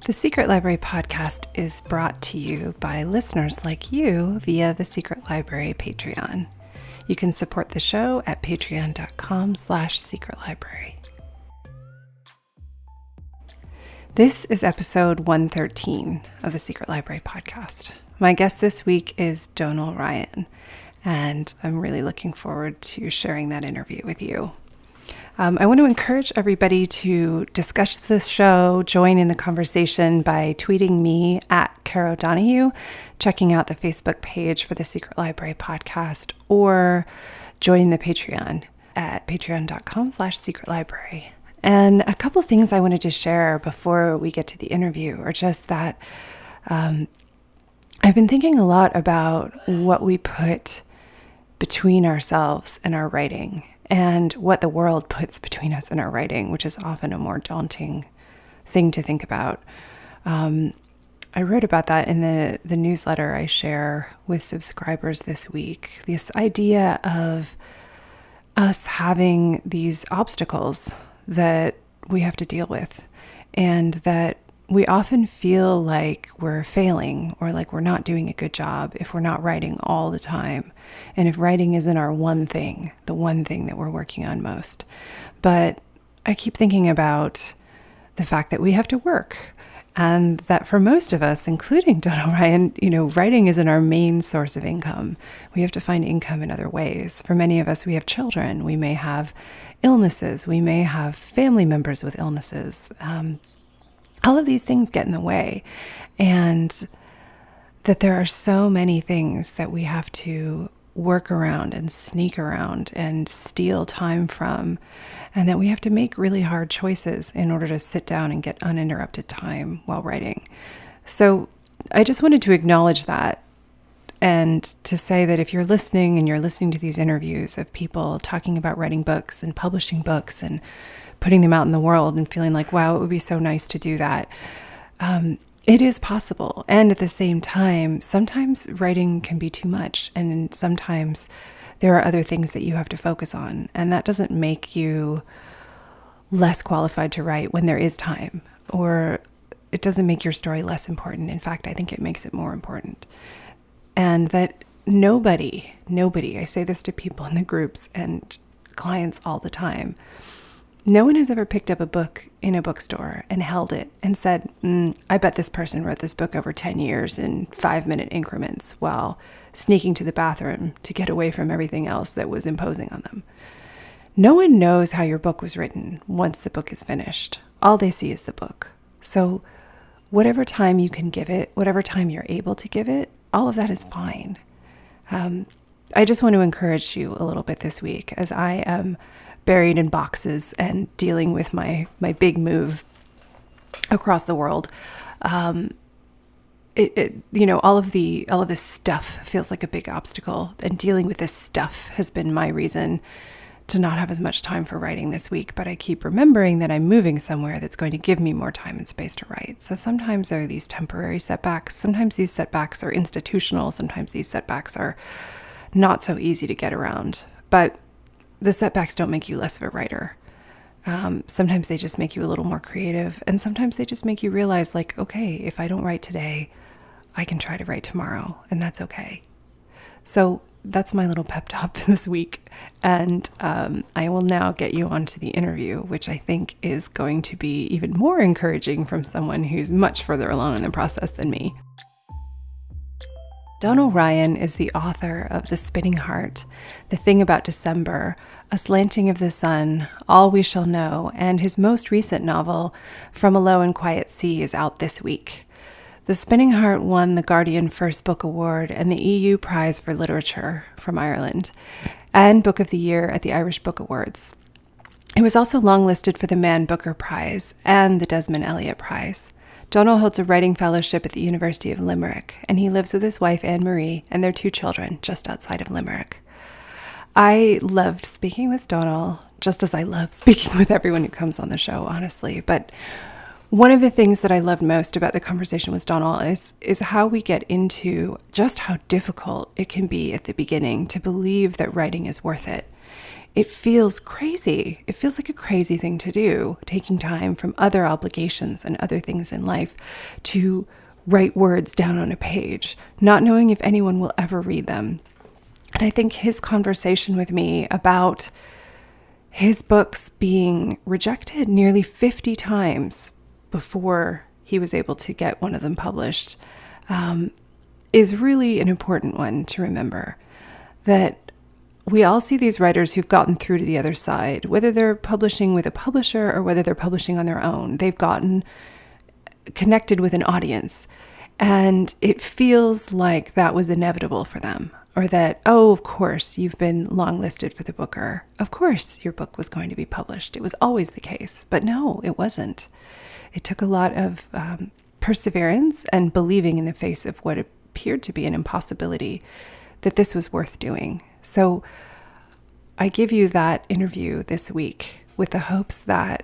The Secret Library podcast is brought to you by listeners like you via the Secret Library Patreon. You can support the show at patreon.com/secretlibrary. This is episode 113 of the Secret Library podcast. My guest this week is Donal Ryan, and I'm really looking forward to sharing that interview with you. I want to encourage everybody to discuss this show, join in the conversation by tweeting me at Caro Donahue, checking out the Facebook page for the Secret Library podcast, or joining the Patreon at patreon.com/secretlibrary. And a couple things I wanted to share before we get to the interview are just that I've been thinking a lot about what we put between ourselves and our writing, and what the world puts between us and our writing, which is often a more daunting thing to think about. I wrote about that in the newsletter I share with subscribers this week. This idea of us having these obstacles that we have to deal with, and that we often feel like we're failing or like we're not doing a good job if we're not writing all the time. And if writing isn't our one thing, the one thing that we're working on most. But I keep thinking about the fact that we have to work, and that for most of us, including Donal Ryan, writing isn't our main source of income. We have to find income in other ways. For many of us, we have children. We may have illnesses. We may have family members with illnesses. All of these things get in the way, and that there are so many things that we have to work around and sneak around and steal time from, and that we have to make really hard choices in order to sit down and get uninterrupted time while writing. So I just wanted to acknowledge that, and to say that if you're listening and you're listening to these interviews of people talking about writing books and publishing books and putting them out in the world and feeling like, wow, it would be so nice to do that. It is possible. And at the same time, sometimes writing can be too much. And sometimes there are other things that you have to focus on. And that doesn't make you less qualified to write when there is time, or it doesn't make your story less important. In fact, I think it makes it more important. And that nobody, I say this to people in the groups and clients all the time, no one has ever picked up a book in a bookstore and held it and said, I bet this person wrote this book over 10 years in 5-minute increments while sneaking to the bathroom to get away from everything else that was imposing on them. No one knows how your book was written once the book is finished. All they see is the book. So whatever time you can give it, whatever time you're able to give it, all of that is fine. I just want to encourage you a little bit this week as I am buried in boxes and dealing with my big move across the world. All of this stuff feels like a big obstacle, and dealing with this stuff has been my reason to not have as much time for writing this week. But I keep remembering that I'm moving somewhere that's going to give me more time and space to write. So sometimes there are these temporary setbacks. Sometimes these setbacks are institutional. Sometimes these setbacks are not so easy to get around. But the setbacks don't make you less of a writer. Sometimes they just make you a little more creative. And sometimes they just make you realize, like, okay, if I don't write today, I can try to write tomorrow, and that's okay. So that's my little pep talk this week. And I will now get you onto the interview, which I think is going to be even more encouraging from someone who's much further along in the process than me. Donal Ryan is the author of The Spinning Heart, The Thing About December, A Slanting of the Sun, All We Shall Know, and his most recent novel, From a Low and Quiet Sea, is out this week. The Spinning Heart won the Guardian First Book Award and the EU Prize for Literature from Ireland, and Book of the Year at the Irish Book Awards. It was also longlisted for the Man Booker Prize and the Desmond Elliott Prize. Donal holds a writing fellowship at the University of Limerick, and he lives with his wife, Anne-Marie, and their 2 children just outside of Limerick. I loved speaking with Donal, just as I love speaking with everyone who comes on the show, honestly. But one of the things that I loved most about the conversation with Donal is how we get into just how difficult it can be at the beginning to believe that writing is worth it. it feels crazy. It feels like a crazy thing to do, taking time from other obligations and other things in life to write words down on a page, not knowing if anyone will ever read them. And I think his conversation with me about his books being rejected nearly 50 times before he was able to get one of them published is really an important one to remember. That we all see these writers who've gotten through to the other side, whether they're publishing with a publisher or whether they're publishing on their own. They've gotten connected with an audience, and it feels like that was inevitable for them, or that, oh, of course, you've been longlisted for the Booker. Of course, your book was going to be published. It was always the case. But no, it wasn't. It took a lot of perseverance and believing in the face of what appeared to be an impossibility that this was worth doing. So I give you that interview this week with the hopes that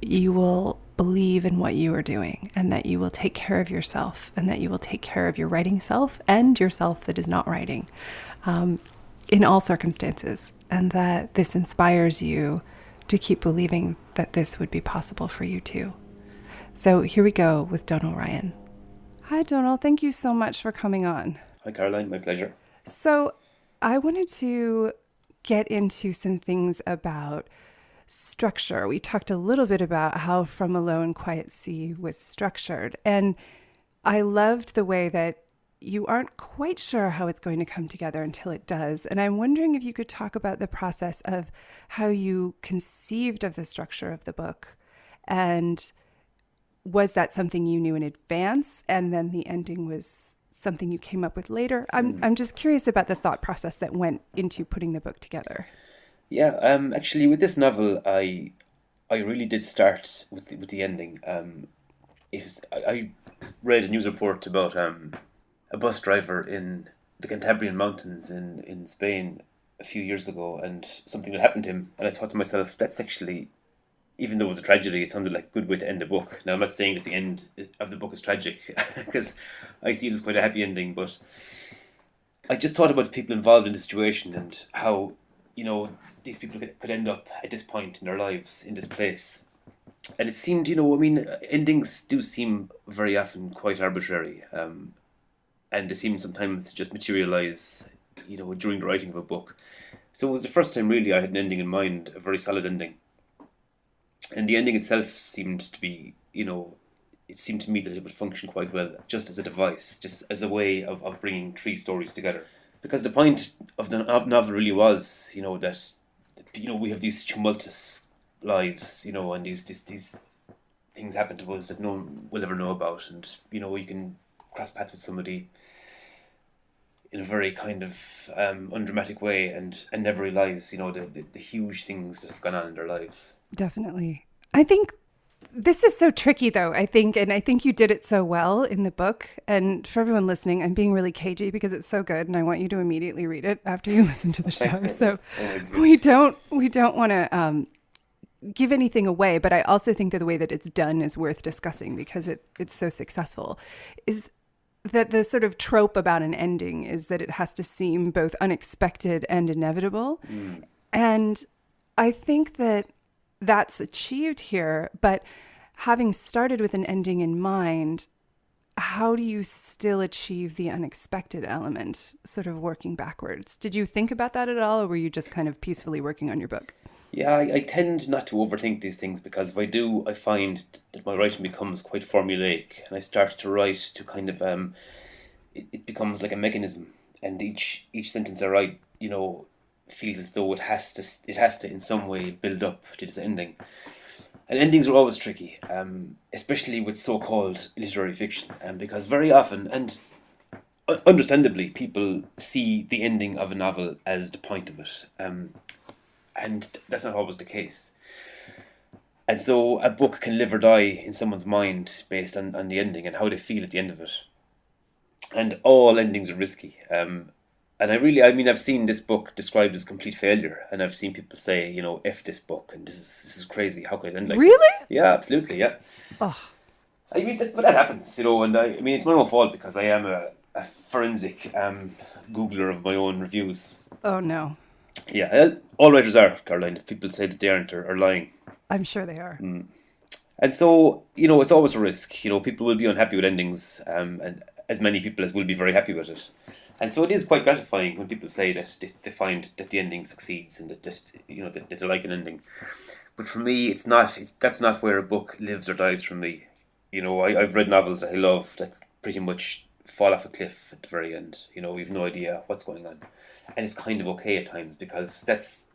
you will believe in what you are doing, and that you will take care of yourself, and that you will take care of your writing self and yourself that is not writing in all circumstances, and that this inspires you to keep believing that this would be possible for you too. So here we go with Donal Ryan. Hi, Donal. Thank you so much for coming on. Hi, Caroline. My pleasure. So I wanted to get into some things about structure. We talked a little bit about how From a Low and Quiet Sea was structured. And I loved the way that you aren't quite sure how it's going to come together until it does. And I'm wondering if you could talk about the process of how you conceived of the structure of the book. And was that something you knew in advance, and then the ending was something you came up with later? I'm just curious about the thought process that went into putting the book together. Yeah, actually, with this novel, I really did start with the ending. I read a news report about a bus driver in the Cantabrian mountains in Spain a few years ago, and something had happened to him. And I thought to myself, that's actually, even though it was a tragedy, it sounded like a good way to end a book. Now, I'm not saying that the end of the book is tragic, because I see it as quite a happy ending, but I just thought about the people involved in the situation and how, these people could end up at this point in their lives, in this place. And it seemed, endings do seem very often quite arbitrary. And they seem sometimes to just materialise, during the writing of a book. So it was the first time really I had an ending in mind, a very solid ending. And the ending itself seemed to be, it seemed to me that it would function quite well, just as a device, just as a way of bringing three stories together. Because the point of the novel really was, that, we have these tumultuous lives, and these things happen to us that no one will ever know about. And, you can cross paths with somebody in a very kind of undramatic way and never realise, the huge things that have gone on in their lives. Definitely. I think this is so tricky, though, I think you did it so well in the book. And for everyone listening, I'm being really cagey because it's so good, and I want you to immediately read it after you listen to the show. So we don't want to give anything away, but I also think that the way that it's done is worth discussing because it's so successful. Is that the sort of trope about an ending is that it has to seem both unexpected and inevitable. And I think that that's achieved here, but having started with an ending in mind, how do you still achieve the unexpected element, sort of working backwards? Did you think about that at all, or were you just kind of peacefully working on your book? Yeah, I tend not to overthink these things, because if I do, I find that my writing becomes quite formulaic, and I start to write to kind of, it becomes like a mechanism, and each sentence I write, feels as though it has to in some way build up to this ending. And endings are always tricky, especially with so-called literary fiction, because very often, and understandably, people see the ending of a novel as the point of it, and that's not always the case. And so a book can live or die in someone's mind based on the ending and how they feel at the end of it. And all endings are risky. And I've seen this book described as a complete failure, and I've seen people say, F this book, and this is crazy. How could it end like Really? this? Yeah, absolutely, yeah. Oh. But that happens, and it's my own fault because I am a forensic Googler of my own reviews. Oh, no. Yeah, all writers are, Caroline. If people say that they aren't, are lying. I'm sure they are. And so, it's always a risk. People will be unhappy with endings, and as many people as will be very happy with it. And so it is quite gratifying when people say that they find that the ending succeeds and that they like an ending. But for me, it's not. That's not where a book lives or dies for me. I've read novels that I love that pretty much fall off a cliff at the very end. We've no idea what's going on, and it's kind of okay at times because that's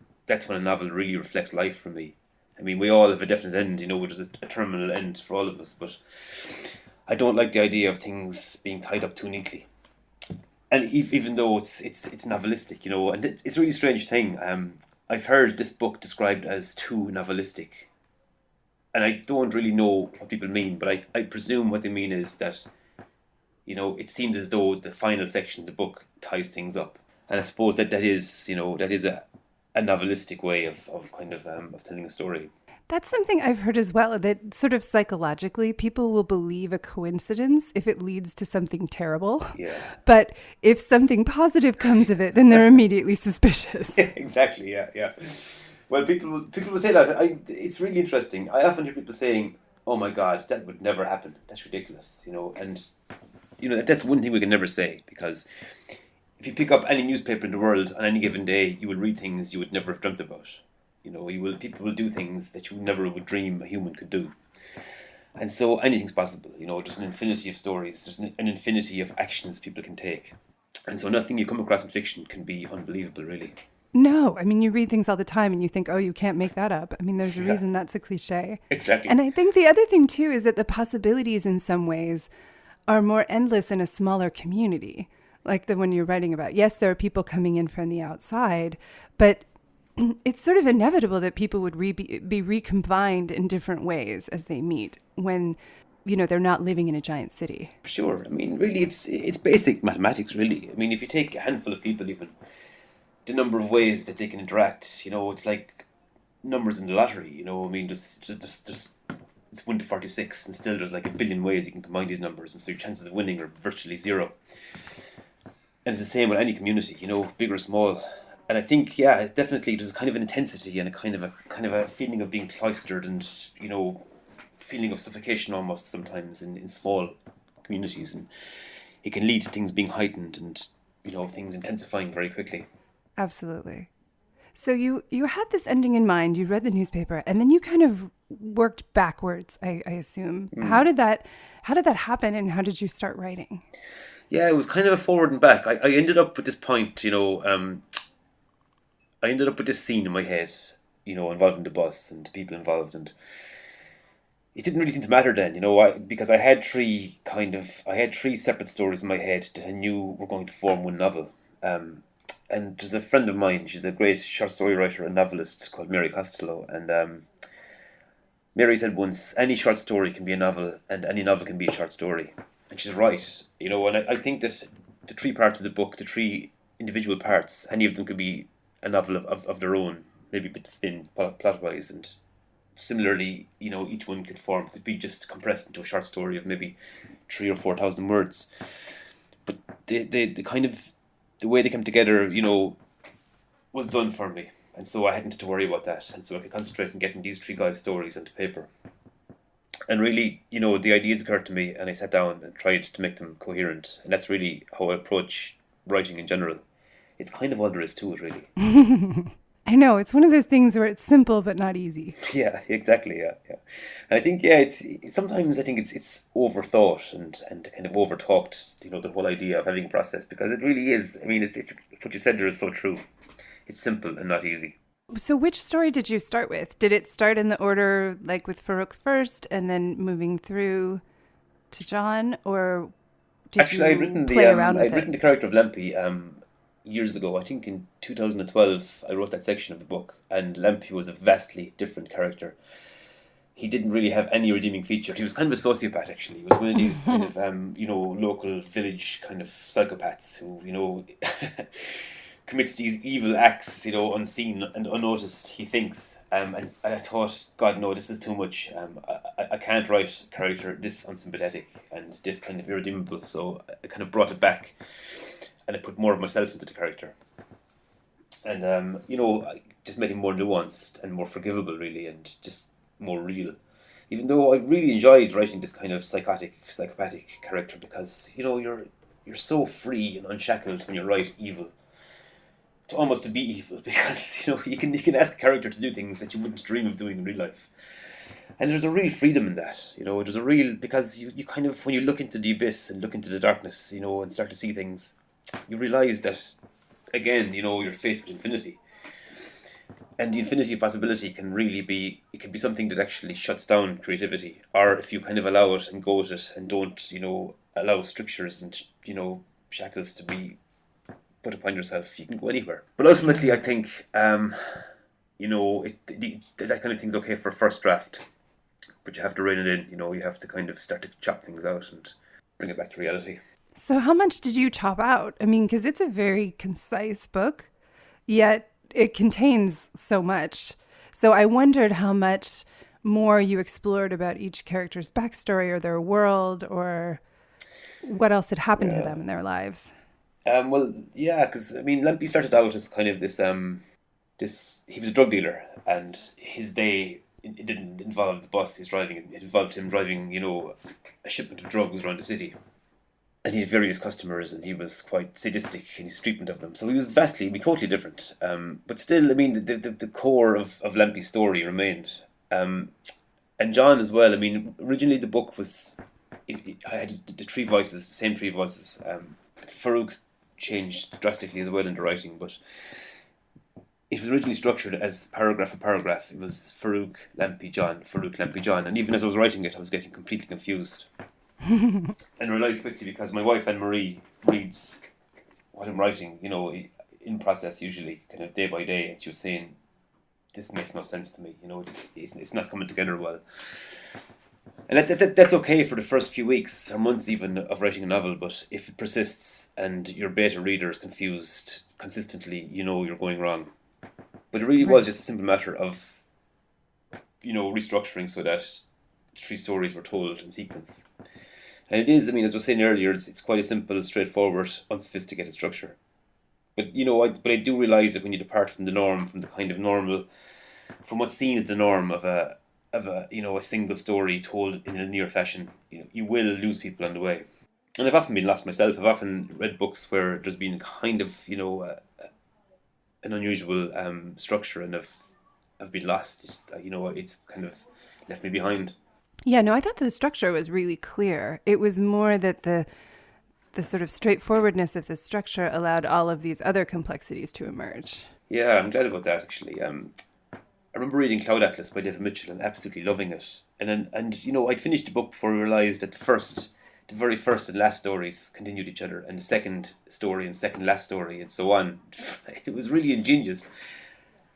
when a novel really reflects life for me. I mean, we all have a definite end, which is a terminal end for all of us. But I don't like the idea of things being tied up too neatly. And even though it's novelistic, and it's a really strange thing. I've heard this book described as too novelistic, and I don't really know what people mean, but I presume what they mean is that it seems as though the final section of the book ties things up, and I suppose that is a novelistic way of telling a story. That's something I've heard as well, that sort of psychologically, people will believe a coincidence if it leads to something terrible. Yeah. But if something positive comes of it, then they're immediately suspicious. Exactly. Yeah. Yeah. Well, people will say that. It's really interesting. I often hear people saying, "Oh my God, that would never happen. That's ridiculous." And that's one thing we can never say, because if you pick up any newspaper in the world on any given day, you will read things you would never have dreamt about. People will do things that you never would dream a human could do. And so anything's possible. There's an infinity of stories. There's an infinity of actions people can take. And so nothing you come across in fiction can be unbelievable, really. No, I mean, you read things all the time and you think, oh, you can't make that up. I mean, there's a Yeah, reason that's a cliche. exactly. And I think the other thing, too, is that the possibilities in some ways are more endless in a smaller community, like the one you're writing about. Yes, there are people coming in from the outside, but it's sort of inevitable that people would be recombined in different ways as they meet when, they're not living in a giant city. Sure. I mean, really, it's basic mathematics, really. I mean, if you take a handful of people, even the number of ways that they can interact, it's like numbers in the lottery. I mean, just it's 1 to 46, and still there's like a billion ways you can combine these numbers, and so your chances of winning are virtually zero. And it's the same with any community, big or small. And I think, yeah, definitely there's a kind of an intensity and a kind of a feeling of being cloistered, and feeling of suffocation almost sometimes in small communities, and it can lead to things being heightened and things intensifying very quickly. Absolutely. So you had this ending in mind. You read the newspaper, and then you kind of worked backwards. I assume. How did that happen, and how did you start writing? Yeah, it was kind of a forward and back. I ended up with this point, I ended up with this scene in my head, involving the bus and the people involved, and it didn't really seem to matter then, because I had three separate stories in my head that I knew were going to form one novel. And there's a friend of mine, she's a great short story writer and novelist called Mary Costello, and Mary said once, any short story can be a novel, and any novel can be a short story. And she's right, and I think that the three parts of the book, the three individual parts, any of them could be a novel of their own, maybe a bit thin plot-wise, and similarly, each one could be just compressed into a short story of maybe 3 or 4 thousand words. But the kind of the way they came together, was done for me, and so I hadn't to worry about that, and so I could concentrate on getting these three guys' stories onto paper. And really, the ideas occurred to me, and I sat down and tried to make them coherent, and that's really how I approach writing in general. It's kind of all there is to it, really. I know it's one of those things where it's simple but not easy. Yeah, exactly. Yeah, yeah. And I think, yeah, it's sometimes I think it's overthought and kind of overtalked. The whole idea of having a process, because it really is. I mean, it's what you said there is so true. It's simple and not easy. So which story did you start with? Did it start in the order like with Farouk first and then moving through to John, or did Actually, you play around with I'd written it? the character of Lempi years ago. I think in 2012 I wrote that section of the book, and Lempi was a vastly different character. He didn't really have any redeeming feature. He was kind of a sociopath, actually. He was one of these kind of local village kind of psychopaths who commits these evil acts, unseen and unnoticed, he thinks. And I thought, God, no, this is too much. I can't write a character this unsympathetic and this kind of irredeemable. So I kind of brought it back, and I put more of myself into the character. And just made him more nuanced and more forgivable, really, and just more real. Even though I really enjoyed writing this kind of psychopathic character, because you're so free and unshackled when you write evil, to almost to be evil, because you can ask a character to do things that you wouldn't dream of doing in real life. And there's a real freedom in that, there's a real, because you kind of, when you look into the abyss and look into the darkness, and start to see things, you realise that, again, you're faced with infinity. And the infinity of possibility can really be, it can be something that actually shuts down creativity. Or if you kind of allow it and go with it and don't, allow strictures and, shackles to be put upon yourself, you can go anywhere. But ultimately, I think, that kind of thing's okay for first draft. But you have to rein it in, you have to kind of start to chop things out and bring it back to reality. So how much did you chop out? I mean, because it's a very concise book, yet it contains so much. So I wondered how much more you explored about each character's backstory or their world, or what else had happened to them in their lives. Well, yeah, because I mean, Lampy started out as kind of this. He was a drug dealer, and his day, it didn't involve the bus he's driving. It involved him driving, a shipment of drugs around the city. And he had various customers, and he was quite sadistic in his treatment of them. So he was totally different. But still, I mean, the core of Lampy's story remained. And John as well. I mean, originally the book was, I had the three voices, the same three voices. Farouk changed drastically as well in the writing, but it was originally structured as paragraph a paragraph. It was Farouk, Lampy, John, Farouk, Lampy, John. And even as I was writing it, I was getting completely confused. And realised quickly, because my wife Anne Marie reads what I'm writing, in process usually, kind of day by day, and she was saying, "This makes no sense to me. It's not coming together well." And that's okay for the first few weeks or months even of writing a novel, but if it persists and your beta reader is confused consistently, you're going wrong. But it really was just a simple matter of, restructuring so that three stories were told in sequence. And it is, I mean, as I was saying earlier, it's quite a simple, straightforward, unsophisticated structure. But I do realise that when you depart from the norm, from the kind of normal, from what's seen as the norm of a a single story told in a linear fashion, you will lose people on the way. And I've often been lost myself. I've often read books where there's been kind of an unusual structure, and I've been lost. It's kind of left me behind. Yeah, no, I thought the structure was really clear. It was more that the sort of straightforwardness of the structure allowed all of these other complexities to emerge. Yeah, I'm glad about that actually. I remember reading Cloud Atlas by David Mitchell and absolutely loving it. And I'd finished the book before I realised that the very first and last stories continued each other, and the second story and second last story and so on. It was really ingenious.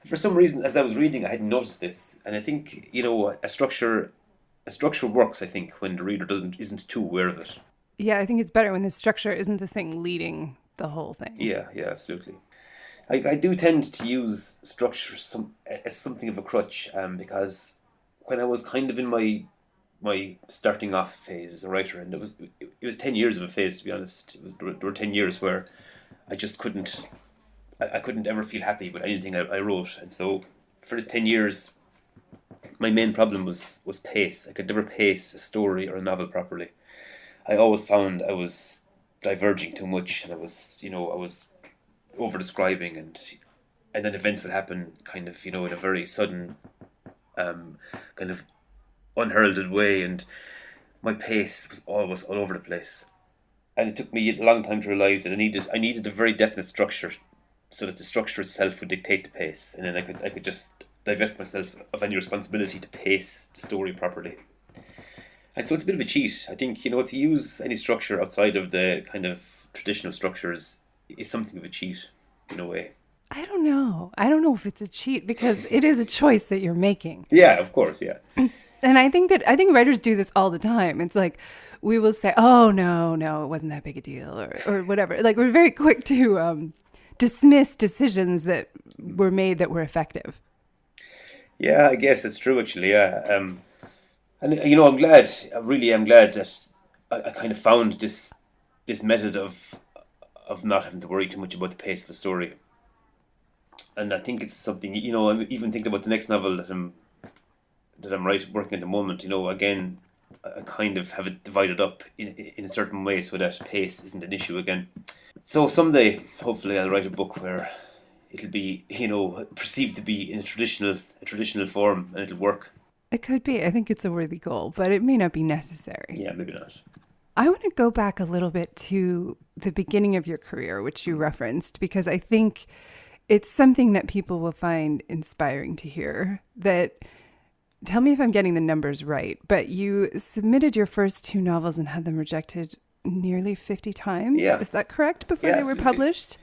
For some reason, as I was reading, I hadn't noticed this, and I think a structure works. I think when the reader isn't too aware of it. Yeah, I think it's better when the structure isn't the thing leading the whole thing. Yeah, yeah, absolutely. I do tend to use structure as something of a crutch, because when I was kind of in my starting off phase as a writer, and it was 10 years of a phase, to be honest. There were 10 years where I just I couldn't ever feel happy with anything I wrote, and so for this 10 years, my main problem was pace. I could never pace a story or a novel properly. I always found I was diverging too much, and I was over describing, and then events would happen kind of in a very sudden, kind of unheralded way, and my pace was always all over the place. And it took me a long time to realize that I needed a very definite structure, so that the structure itself would dictate the pace, and then I could just divest myself of any responsibility to pace the story properly. And so it's a bit of a cheat. I think to use any structure outside of the kind of traditional structures is something of a cheat in a way. I don't know. I don't know if it's a cheat, because it is a choice that you're making. Yeah, of course, yeah. And I think writers do this all the time. It's like we will say, "Oh no, it wasn't that big a deal," or whatever. Like we're very quick to dismiss decisions that were made that were effective. Yeah, I guess that's true actually. Yeah, and I'm glad. I really am glad that I kind of found this method of not having to worry too much about the pace of a story. And I think it's something, I'm even thinking about the next novel that I'm working at the moment. Again, I kind of have it divided up in a certain way so that pace isn't an issue again. So someday, hopefully, I'll write a book where it'll be, perceived to be in a traditional form, and it'll work. It could be. I think it's a worthy goal, but it may not be necessary. Yeah, maybe not. I want to go back a little bit to the beginning of your career, which you referenced, because I think it's something that people will find inspiring to hear. That, tell me if I'm getting the numbers right, but you submitted your first two novels and had them rejected nearly 50 times. Yeah. Is that correct? Before Yeah, they were absolutely. published?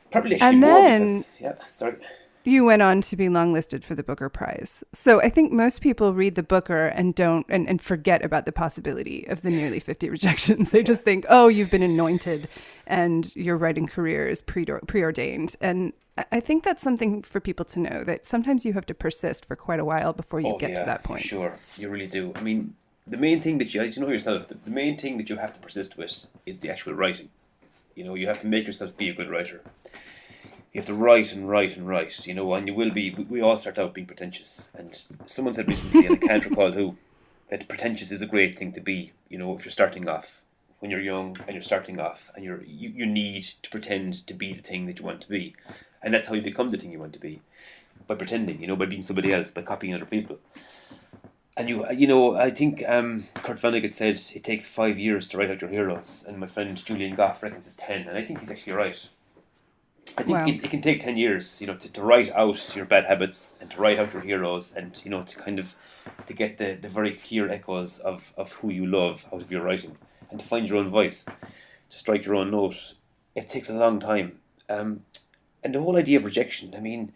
Probably actually And more then because, yeah, sorry. you went on to be longlisted for the Booker Prize. So I think most people read the Booker and don't and forget about the possibility of the nearly 50 rejections. They just think, oh, you've been anointed and your writing career is preordained. And I think that's something for people to know, that sometimes you have to persist for quite a while before you get to that point. Sure, you really do. I mean, the main thing that as you know yourself, the main thing that you have to persist with is the actual writing. You have to make yourself be a good writer. You have to write and write and write, and you will be. We all start out being pretentious. And someone said recently, and I can't recall who, that pretentious is a great thing to be, if you're starting off. When you're young and you're starting off, and you need to pretend to be the thing that you want to be. And that's how you become the thing you want to be. By pretending, by being somebody else, by copying other people. And I think Kurt Vonnegut said it takes 5 years to write out your heroes, and my friend Julian Goff reckons it's 10, and I think he's actually right. I think Wow. it can take 10 years, to write out your bad habits and to write out your heroes and, to kind of to get the very clear echoes of who you love out of your writing and to find your own voice, to strike your own note. It takes a long time. And the whole idea of rejection, I mean,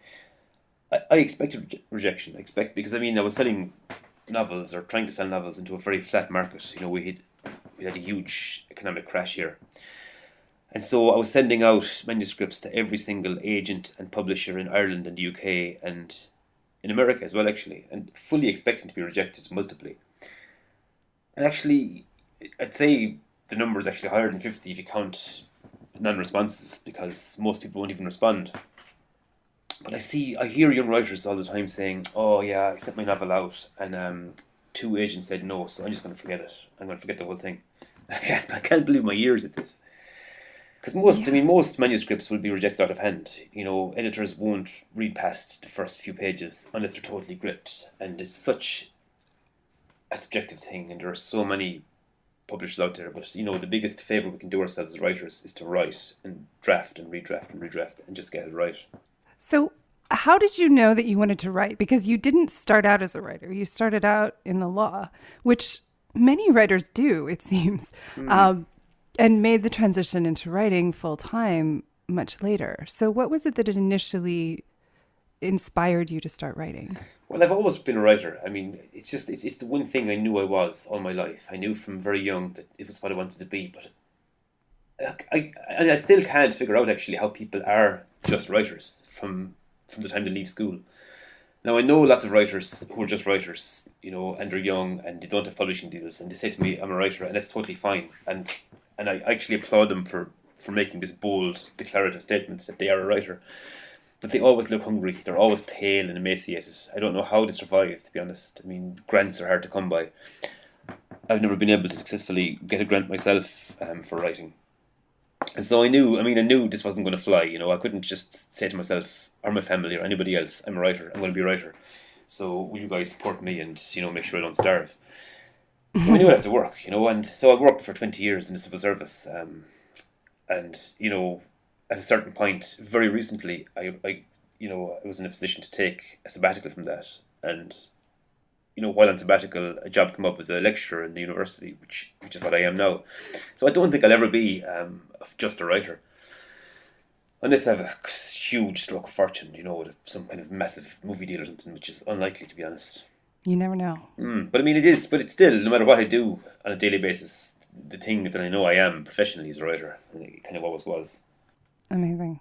I expected rejection. Because I was selling novels or trying to sell novels into a very flat market. We had a huge economic crash here. And so I was sending out manuscripts to every single agent and publisher in Ireland and the UK and in America as well, actually, and fully expecting to be rejected multiply. And actually, I'd say the number is actually higher than 50 if you count non-responses, because most people won't even respond. But I hear young writers all the time saying, "Oh yeah, I sent my novel out, and 2 agents said no, so I'm just going to forget it. I'm going to forget the whole thing." I can't believe my ears at this. Because most manuscripts will be rejected out of hand. Editors won't read past the first few pages unless they're totally gripped. And it's such a subjective thing, and there are so many publishers out there. But, the biggest favour we can do ourselves as writers is to write and draft and redraft and redraft and just get it right. So how did you know that you wanted to write? Because you didn't start out as a writer. You started out in the law, which many writers do, it seems. And made the transition into writing full time much later. So what was it that initially inspired you to start writing? Well, I've always been a writer. I mean, it's the one thing I knew I was all my life. I knew from very young that it was what I wanted to be. But I still can't figure out actually how people are just writers from the time they leave school. Now, I know lots of writers who are just writers, and they're young and they don't have publishing deals, and they say to me, "I'm a writer," and that's totally fine. And I actually applaud them for making this bold, declarative statement that they are a writer. But they always look hungry. They're always pale and emaciated. I don't know how they survive, to be honest. I mean, grants are hard to come by. I've never been able to successfully get a grant myself for writing. And so I knew this wasn't going to fly. I couldn't just say to myself or my family or anybody else, "I'm a writer. I'm going to be a writer. So will you guys support me and, make sure I don't starve?" So I knew I'd have to work, and so I worked for 20 years in the civil service. And, at a certain point, very recently, I was in a position to take a sabbatical from that. And, while on sabbatical, a job came up as a lecturer in the university, which is what I am now. So I don't think I'll ever be just a writer. Unless I have a huge stroke of fortune, with some kind of massive movie deal or something, which is unlikely, to be honest. You never know. But it's still, no matter what I do on a daily basis, the thing that I know I am professionally is a writer, and it kind of always was. Amazing.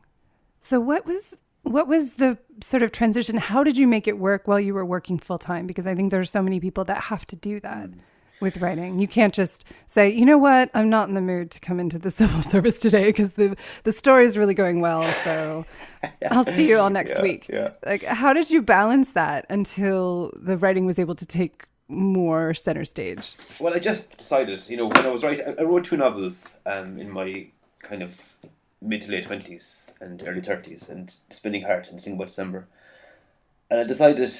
So what was the sort of transition? How did you make it work while you were working full time? Because I think there are so many people that have to do that. with writing. You can't just say, you know what, I'm not in the mood to come into the civil service today because the story is really going well. So I'll see you all next week. Yeah. Like, how did you balance that until the writing was able to take more center stage? Well, I just decided, when I was writing, I wrote 2 novels in my kind of mid to late 20s and early 30s, and Spinning Heart and Thing About December. And I decided,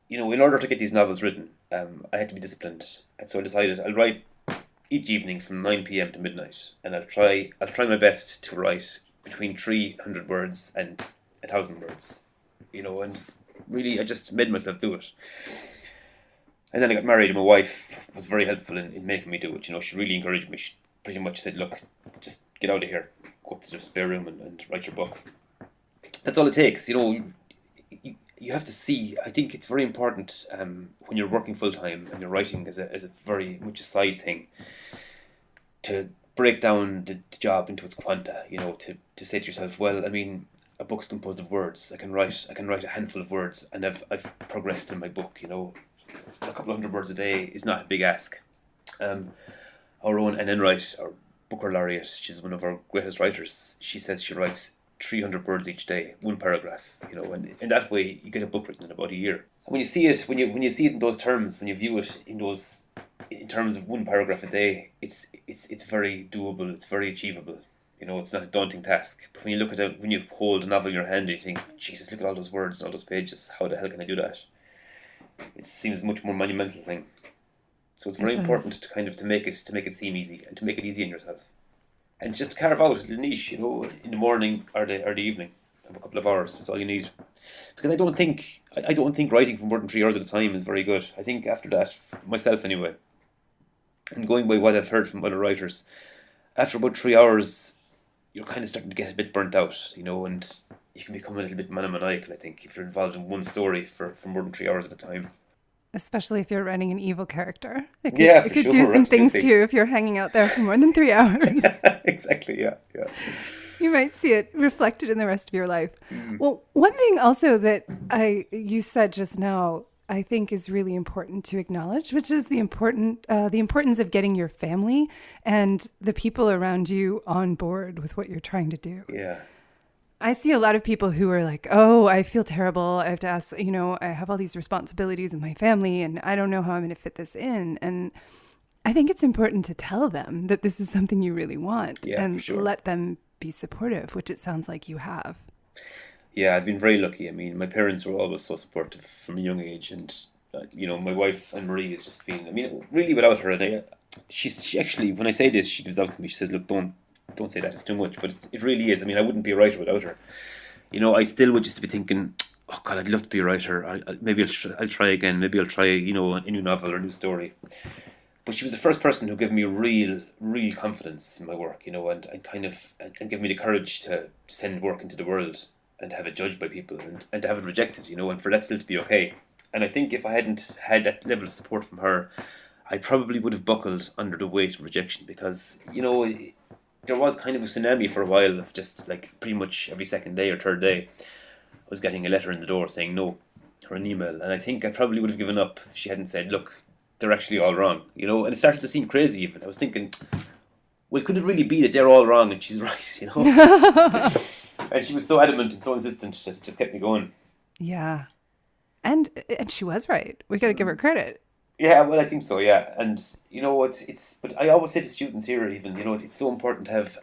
in order to get these novels written, I had to be disciplined. And so I decided I'll write each evening from 9 p.m. to midnight, and I'll try my best to write between 300 words and 1,000 words, and really I just made myself do it. And then I got married, and my wife was very helpful in making me do it. She really encouraged me. She pretty much said, look, just get out of here, go up to the spare room and write your book. That's all it takes. You have to see. I think it's very important when you're working full time and you're writing as a very much a side thing, to break down the job into its quanta. To say to yourself, well, I mean, a book's composed of words. I can write a handful of words, and I've progressed in my book. A couple of hundred words a day is not a big ask. Our own Anne Enright, our Booker laureate, she's one of our greatest writers. She says she writes 300 words each day, one paragraph, and in that way you get a book written in about a year. And when you see it, when you see it in those terms, when you view it in terms of one paragraph a day, it's very doable. It's very achievable. It's not a daunting task. But when you look at it, when you hold a novel in your hand, you think, Jesus, look at all those words and all those pages. How the hell can I do that? It seems a much more monumental thing. So it's very important to make it seem easy, and to make it easy on yourself, and just carve out a little niche, in the morning or the evening, of a couple of hours. That's all you need. Because I don't think writing for more than 3 hours at a time is very good. I think after that, myself anyway, and going by what I've heard from other writers, after about 3 hours, you're kind of starting to get a bit burnt out, and you can become a little bit monomaniacal, I think, if you're involved in one story for more than 3 hours at a time. Especially if you're writing an evil character. It could sure, do some things absolutely. to you if you're hanging out there for more than 3 hours. Exactly, yeah. You might see it reflected in the rest of your life. Well, one thing also that you said just now, I think is really important to acknowledge, which is the importance of getting your family and the people around you on board with what you're trying to do. Yeah. I see a lot of people who are like, oh, I feel terrible. I have to ask, I have all these responsibilities in my family and I don't know how I'm going to fit this in. And I think it's important to tell them that this is something you really want, and for sure. Let them be supportive, which it sounds like you have. Yeah, I've been very lucky. I mean, my parents were always so supportive from a young age, and my wife Anne Marie has just been. I mean, really, without her, she actually, when I say this, she gives out to me. She says, "Look, don't say that. It's too much." But it really is. I mean, I wouldn't be a writer without her. I still would just be thinking, "Oh God, I'd love to be a writer. Maybe I'll try again. Maybe I'll try, a new novel or a new story." But she was the first person who gave me real confidence in my work, and kind of and give me the courage to send work into the world and have it judged by people, and to have it rejected, and for that still to be okay. And I think if I hadn't had that level of support from her, I probably would have buckled under the weight of rejection, because, there was kind of a tsunami for a while of just like pretty much every second day or third day I was getting a letter in the door saying no, or an email. And I think I probably would have given up if she hadn't said, look, they're actually all wrong, and it started to seem crazy even. I was thinking, well, could it really be that they're all wrong and she's right, And she was so adamant and so insistent that it just kept me going. Yeah. And she was right. We got to give her credit. Yeah, well, I think so, yeah. And you know what, but I always say to students here even, it's so important to have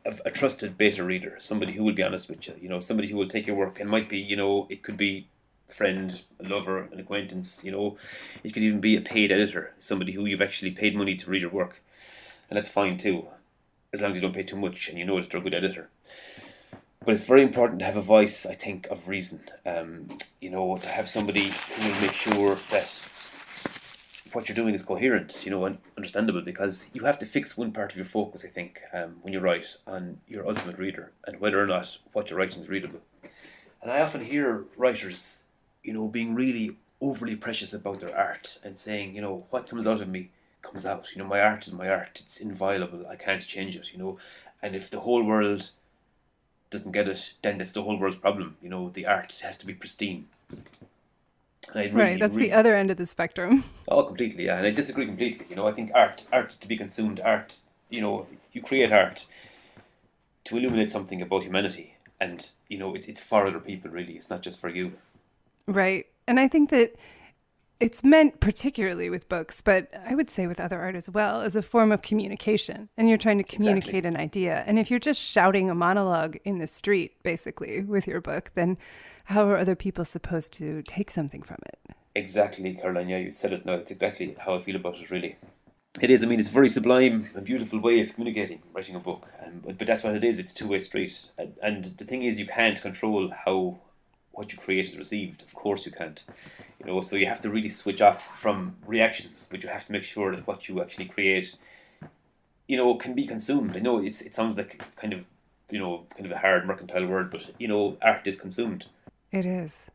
a trusted beta reader, somebody who will be honest with you, somebody who will take your work, and might be, it could be a friend, a lover, an acquaintance, it could even be a paid editor, somebody who you've actually paid money to read your work. And that's fine too, as long as you don't pay too much and you know that they're a good editor. But it's very important to have a voice, I think, of reason. To have somebody who will make sure that what you're doing is coherent, and understandable, because you have to fix one part of your focus, I think, when you write, on your ultimate reader and whether or not what you're writing is readable. And I often hear writers, being really overly precious about their art and saying, what comes out of me comes out. My art is my art. It's inviolable. I can't change it, And if the whole world doesn't get it, then that's the whole world's problem. The art has to be pristine. And I Right. really, That's the really, other end of the spectrum. oh, completely, yeah. And I disagree completely. I think art is to be consumed. Art, you create art to illuminate something about humanity. And, it's for other people, really. It's not just for you. Right. And I think that it's meant particularly with books, but I would say with other art as well, as a form of communication. And you're trying to Exactly. communicate an idea. And if you're just shouting a monologue in the street, basically, with your book, then how are other people supposed to take something from it? Exactly, Caroline. Yeah, you said it now. It's exactly how I feel about it, really. It is. I mean, it's a very sublime and beautiful way of communicating, writing a book. But that's what it is. It's a two-way street. And the thing is, you can't control how what you create is received. Of course, you can't. So you have to really switch off from reactions, but you have to make sure that what you actually create, can be consumed. I know it sounds like kind of a hard mercantile word, but art is consumed. It is.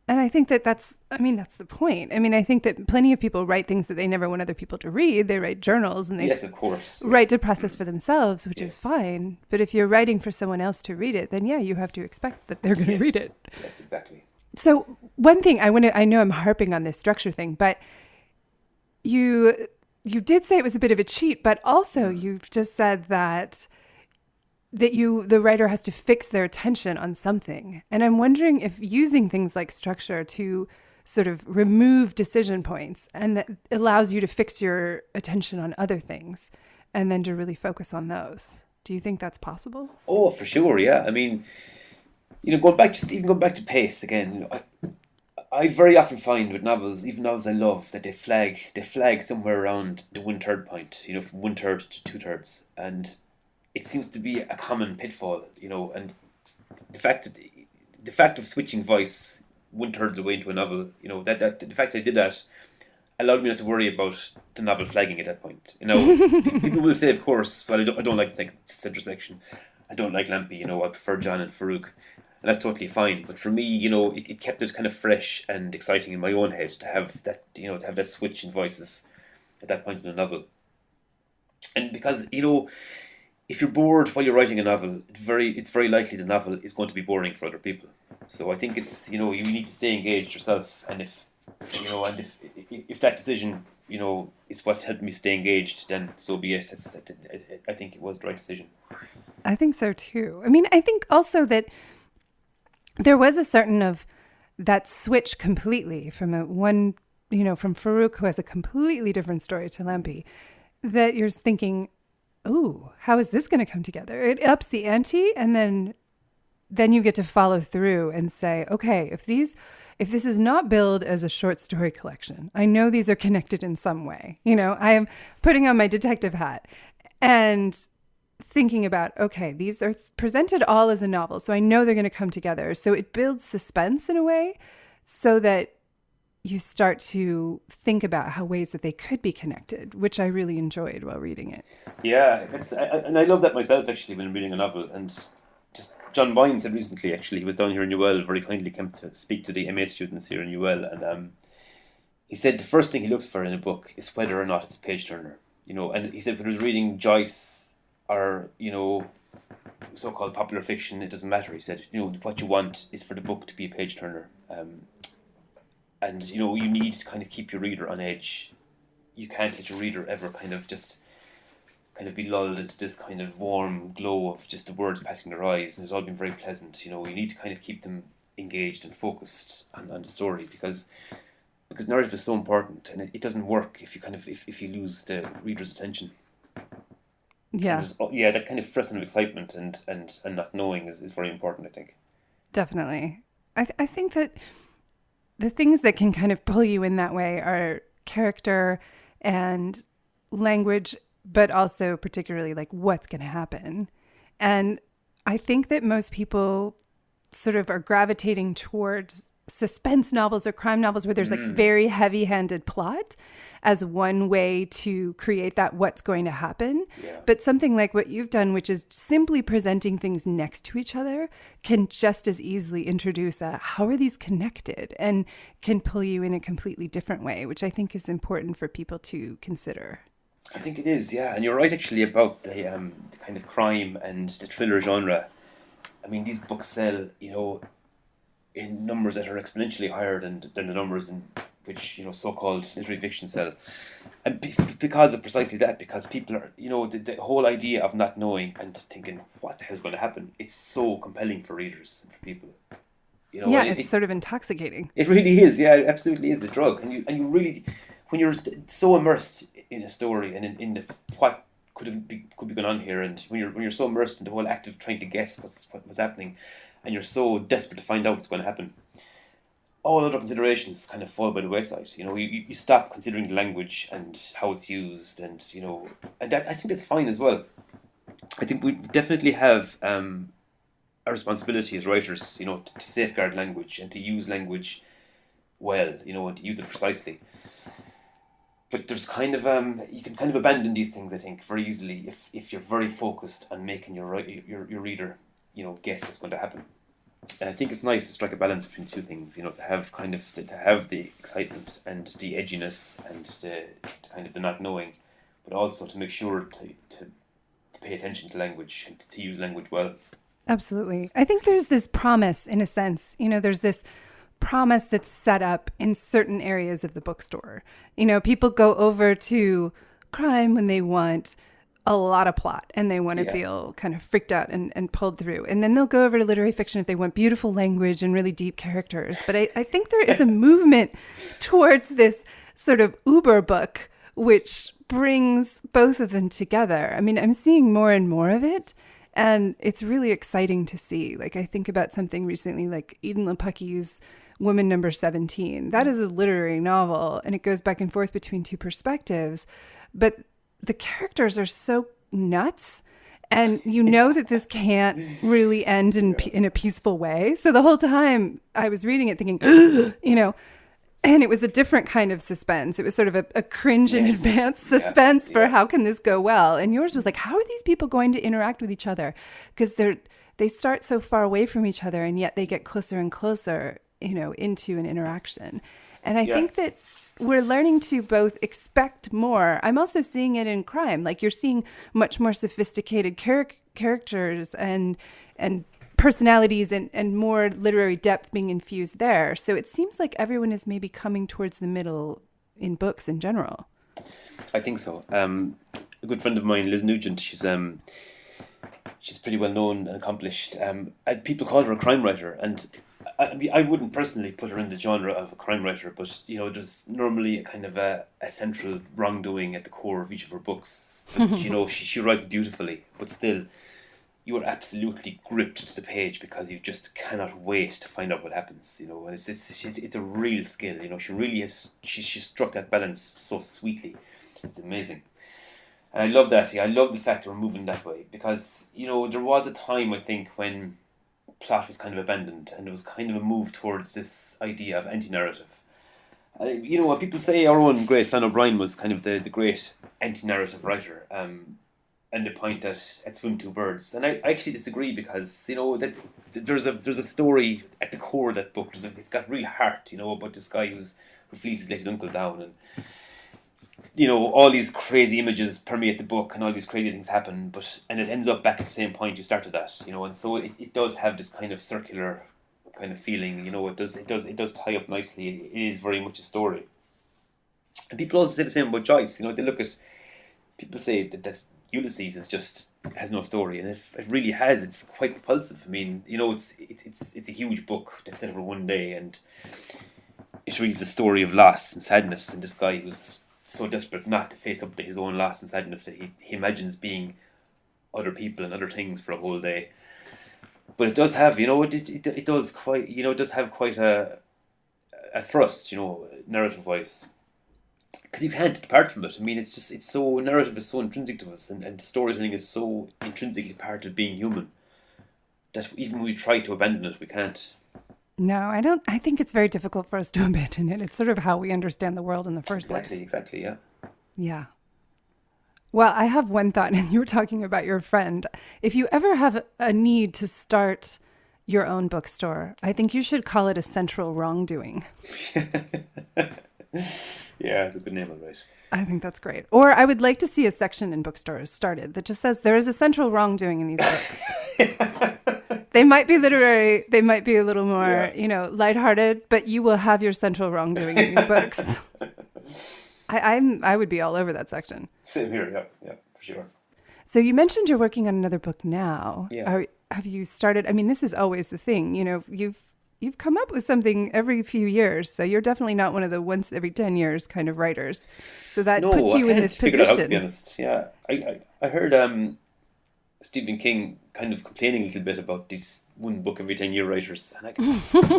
And I think that that's the point. I mean, I think that plenty of people write things that they never want other people to read. They write journals and they Yes, of course. Yeah. write to process for themselves, which is Yes. fine. But if you're writing for someone else to read it, then yeah, you have to expect that they're going to read Yes. it. Yes, exactly. So one thing I know I'm harping on this structure thing, but you did say it was a bit of a cheat, but also you've just said that the writer has to fix their attention on something. And I'm wondering if using things like structure to sort of remove decision points and that allows you to fix your attention on other things and then to really focus on those. Do you think that's possible? Oh, for sure. Yeah. I mean, going back to pace again. I very often find with novels, even novels I love, that they flag somewhere around the 1/3 point. From 1/3 to 2/3, and it seems to be a common pitfall. And the fact that the fact of switching voice 1/3 of the way into a novel, that the fact I did that allowed me not to worry about the novel flagging at that point. People will say, of course, well, I don't like the center section. I don't like Lampy. I prefer John and Farouk, and that's totally fine. But for me, it kept it kind of fresh and exciting in my own head to have that, to have that switch in voices at that point in the novel. And because if you're bored while you're writing a novel, it's very likely the novel is going to be boring for other people. So I think it's you need to stay engaged yourself, and if that decision is what helped me stay engaged, then so be it. I think it was the right decision. I think so too. I mean, I think also that there was a certain of that switch completely from from Farouk, who has a completely different story to Lempi, that you're thinking, oh, how is this going to come together? It ups the ante, and then you get to follow through and say, okay, if this is not billed as a short story collection, I know these are connected in some way. I am putting on my detective hat and thinking about, okay, these are presented all as a novel, so I know they're going to come together. So it builds suspense in a way so that you start to think about how ways that they could be connected, which I really enjoyed while reading it. Yeah, and I love that myself actually when I'm reading a novel. And just John Wine said recently, actually, he was down here in UL, very kindly came to speak to the MA students here in UL, and he said the first thing he looks for in a book is whether or not it's a page turner. And he said when he was reading Joyce or so-called popular fiction, it doesn't matter. He said what you want is for the book to be a page turner. And you need to kind of keep your reader on edge. You can't let your reader ever kind of be lulled into this kind of warm glow of just the words passing their eyes, and it's all been very pleasant. You need to kind of keep them engaged and focused on the story, because narrative is so important, and it doesn't work if you if you lose the reader's attention. And Yeah, that kind of freshen of excitement and not knowing is very important, I think. definitely. I think that the things that can kind of pull you in that way are character and language, but also particularly like what's going to happen. And I think that most people sort of are gravitating towards suspense novels or crime novels where there's like very heavy-handed plot as one way to create that what's going to happen. Yeah. But something like what you've done, which is simply presenting things next to each other, can just as easily introduce a how are these connected, and can pull you in a completely different way, which I think is important for people to consider. I think it is, yeah, and you're right actually about the kind of crime and the thriller genre. I mean, these books sell, in numbers that are exponentially higher than the numbers in which, so-called literary fiction sell. And because of precisely that, because people are, the whole idea of not knowing and thinking, what the hell's going to happen? It's so compelling for readers and for people. Yeah, And it's sort of intoxicating. it really is. Yeah, it absolutely is the drug. And you really, when you're so immersed in a story and in the, what could be going on here, and when you're so immersed in the whole act of trying to guess what's happening, and you're so desperate to find out what's going to happen, all other considerations kind of fall by the wayside. You stop considering the language and how it's used, and that, I think that's fine as well. I think we definitely have a responsibility as writers, to safeguard language and to use language well, and to use it precisely. But there's kind of you can kind of abandon these things, I think, very easily if you're very focused on making your reader, guess what's going to happen. And I think it's nice to strike a balance between the two things, to have to have the excitement and the edginess and the kind of the not knowing, but also to make sure to pay attention to language and to use language well. Absolutely. I think there's this promise, in a sense, there's this promise that's set up in certain areas of the bookstore. People go over to crime when they want a lot of plot and they want to feel kind of freaked out and pulled through. And then they'll go over to literary fiction if they want beautiful language and really deep characters. But I think there is a movement towards this sort of Uber book, which brings both of them together. I mean, I'm seeing more and more of it. And it's really exciting to see. Like, I think about something recently like Eden Lepucki's Woman Number 17. That is a literary novel, and it goes back and forth between two perspectives. But the characters are so nuts, and that this can't really end in a peaceful way. So the whole time I was reading it thinking, and it was a different kind of suspense. It was sort of a cringe in advance suspense for how can this go well? And yours was like, how are these people going to interact with each other? Because they start so far away from each other, and yet they get closer and closer, into an interaction. And I think that we're learning to both expect more. I'm also seeing it in crime. Like, you're seeing much more sophisticated characters and personalities and more literary depth being infused there. So it seems like everyone is maybe coming towards the middle in books in general. I think so. A good friend of mine, Liz Nugent, she's pretty well known and accomplished. People call her a crime writer, and I wouldn't personally put her in the genre of a crime writer, but there's normally a kind of a central wrongdoing at the core of each of her books. But she writes beautifully, but still, you are absolutely gripped to the page because you just cannot wait to find out what happens. And it's a real skill. She really has. She struck that balance so sweetly. It's amazing. And I love that. I love the fact that we're moving that way because, there was a time, I think, when plot was kind of abandoned and there was kind of a move towards this idea of anti-narrative. When people say our own great Flann O'Brien was kind of the great anti-narrative writer, and they point at Swim Two Birds. And I actually disagree because, that there's a story at the core of that book. It's got real heart, about this guy who feels he's let his uncle down, and all these crazy images permeate the book and all these crazy things happen, and it ends up back at the same point you started at, and so it does have this kind of circular kind of feeling, it does tie up nicely. It is very much a story. And people also say the same about Joyce. They look at, people say that Ulysses has no story, and if it really has, it's quite propulsive. I mean, it's a huge book that's set over one day, and it really is a story of loss and sadness, and this guy who's so desperate not to face up to his own loss and sadness that he imagines being other people and other things for a whole day. But it does have, it does quite, it does have quite a thrust, narrative wise. Because you can't depart from it. I mean, it's so, narrative is so intrinsic to us, and storytelling is so intrinsically part of being human that even when we try to abandon it, we can't. No, I don't. I think it's very difficult for us to abandon it. It's sort of how we understand the world in the first place. Exactly, yeah. Yeah. Well, I have one thought, and you were talking about your friend. If you ever have a need to start your own bookstore, I think you should call it a central wrongdoing. Yeah, it's a good name, all right. I think that's great. Or I would like to see a section in bookstores started that just says there is a central wrongdoing in these books. They might be literary. They might be a little more, Yeah. lighthearted, but you will have your central wrongdoing in these books. I would be all over that section. Same here. Yeah, yeah, for sure. So you mentioned you're working on another book now. Yeah. Have you started? I mean, this is always the thing. You've come up with something every few years, so you're definitely not one of the once every 10 years kind of writers. So that puts No, I you in can't this figure that out, to be position. honest. Yeah, I heard Stephen King kind of complaining a little bit about these one book every 10 year writers. And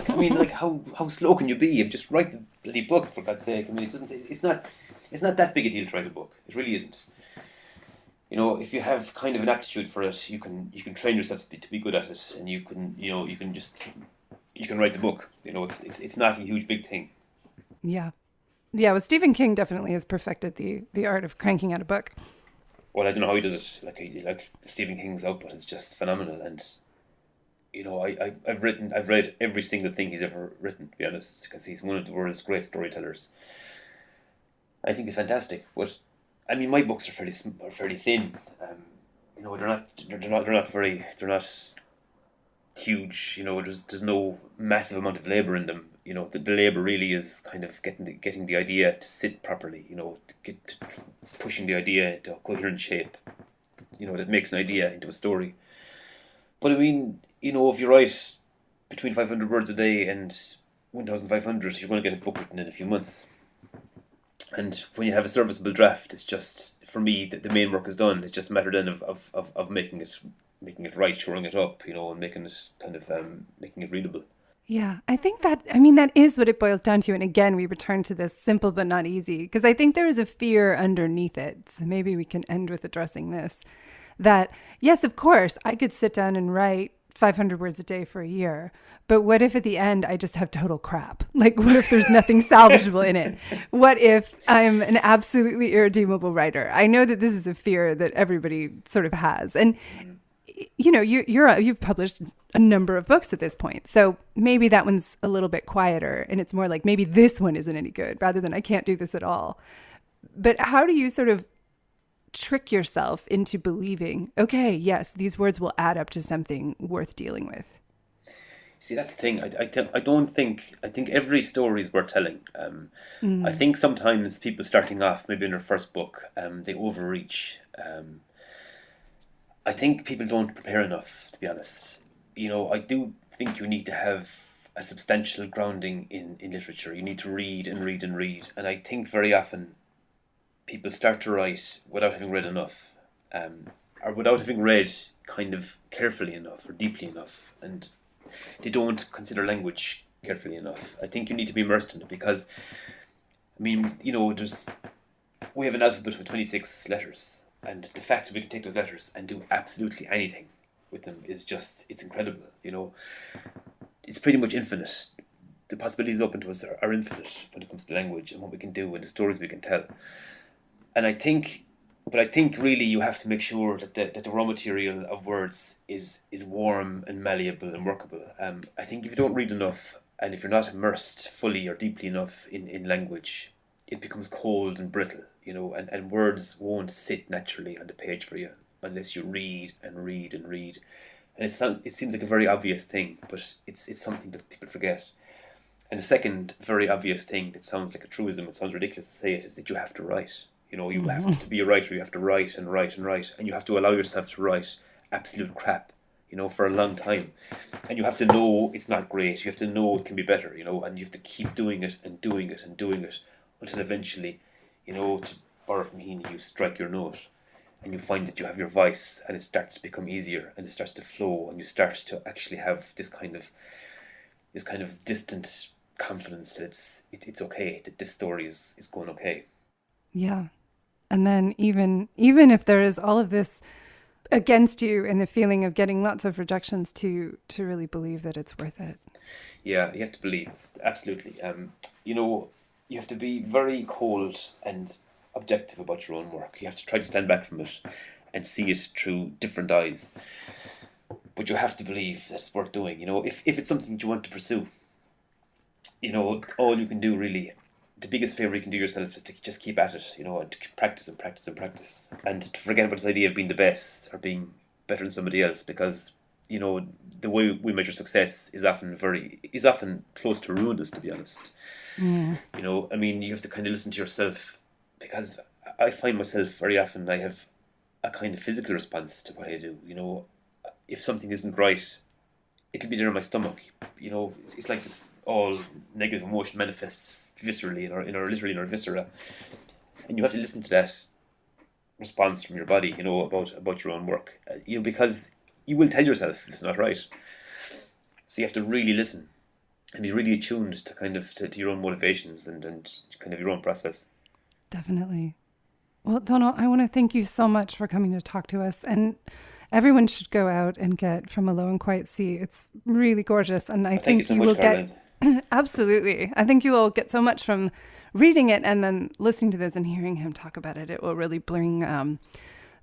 I mean, like, how slow can you be? You just write the bloody book, for God's sake. I mean, it's not that big a deal to write a book. It really isn't. If you have kind of an aptitude for it, you can train yourself to be good at it, and you can write the book. It's not a huge big thing. Yeah. Yeah, well, Stephen King definitely has perfected the art of cranking out a book. Well, I don't know how he does it. Like Stephen King's output is just phenomenal, and I've read every single thing he's ever written. To be honest, because he's one of the world's great storytellers. I think he's fantastic. But I mean, my books are fairly thin. They're not huge. There's no massive amount of labor in them. The labor really is kind of getting the idea to sit properly. Pushing the idea into a coherent shape. That makes an idea into a story. But I mean, if you write between 500 words a day and 1,500, you're going to get a book written in a few months. And when you have a serviceable draft, it's just, for me, the main work is done. It's just a matter then of making it right, shoring it up, and making it making it readable. Yeah, I think that is what it boils down to. And again, we return to this simple but not easy, because I think there is a fear underneath it. So maybe we can end with addressing this. That, yes, of course, I could sit down and write 500 words a day for a year. But what if at the end I just have total crap? Like, what if there's nothing salvageable in it? What if I'm an absolutely irredeemable writer? I know that this is a fear that everybody sort of has. And you've published a number of books at this point, so maybe that one's a little bit quieter, and it's more like maybe this one isn't any good, rather than I can't do this at all. But how do you sort of trick yourself into believing, okay, yes, these words will add up to something worth dealing with? See, that's the thing. I think every story is worth telling. I think sometimes people starting off, maybe in their first book, they overreach. I think people don't prepare enough, to be honest. I do think you need to have a substantial grounding in literature. You need to read and read and read. And I think very often people start to write without having read enough, or without having read kind of carefully enough or deeply enough. And they don't consider language carefully enough. I think you need to be immersed in it because, I mean, we have an alphabet with 26 letters. And the fact that we can take those letters and do absolutely anything with them is it's incredible. It's pretty much infinite. The possibilities open to us are infinite when it comes to language and what we can do and the stories we can tell. And I think really you have to make sure that the raw material of words is warm and malleable and workable. I think if you don't read enough and if you're not immersed fully or deeply enough in language, it becomes cold and brittle. And words won't sit naturally on the page for you unless you read and read and read. And it seems like a very obvious thing, but it's something that people forget. And the second very obvious thing that sounds like a truism, it sounds ridiculous to say it, is that you have to write. You have to be a writer, you have to write and write and write, and you have to allow yourself to write absolute crap, for a long time. And you have to know it's not great, you have to know it can be better, and you have to keep doing it and doing it and doing it until eventually, to borrow from Heaney, you strike your note and you find that you have your voice and it starts to become easier and it starts to flow and you start to actually have this kind of distant confidence that it's okay, that this story is going okay. Yeah. And then even if there is all of this against you and the feeling of getting lots of rejections, to really believe that it's worth it. Yeah, you have to believe, absolutely. You have to be very cold and objective about your own work. You have to try to stand back from it and see it through different eyes. But you have to believe that it's worth doing. If it's something that you want to pursue, all you can do really, the biggest favour you can do yourself is to just keep at it, and to practice and practice and practice. And to forget about this idea of being the best or being better than somebody else, because the way we measure success is often close to ruinous, to be honest. I mean, you have to kind of listen to yourself, because I find myself very often, I have a kind of physical response to what I do. If something isn't right, it'll be there in my stomach. It's like this all negative emotion manifests viscerally literally in our viscera, and you have to listen to that response from your body, about your own work, because you will tell yourself if it's not right. So you have to really listen and be really attuned to kind of to your own motivations and kind of your own process. Definitely. Well, Donal, I want to thank you so much for coming to talk to us, and everyone should go out and get From a Low and Quiet Sea. It's really gorgeous, and I think you will get absolutely. I think you will get so much from reading it and then listening to this and hearing him talk about it. It will really bring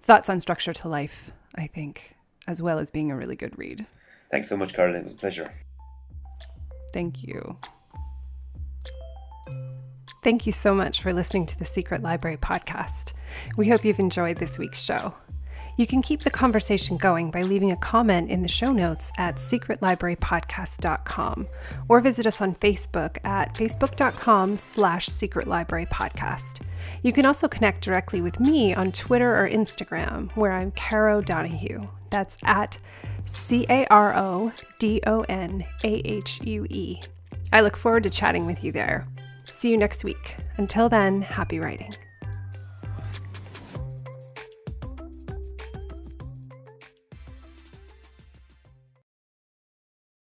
thoughts on structure to life, I think, as well as being a really good read. Thanks so much, Caroline. It was a pleasure. Thank you. Thank you so much for listening to the Secret Library podcast. We hope you've enjoyed this week's show. You can keep the conversation going by leaving a comment in the show notes at secretlibrarypodcast.com, or visit us on Facebook at facebook.com/secretlibrarypodcast. You can also connect directly with me on Twitter or Instagram, where I'm Caro Donahue. That's at CaroDonahue. I look forward to chatting with you there. See you next week. Until then, happy writing.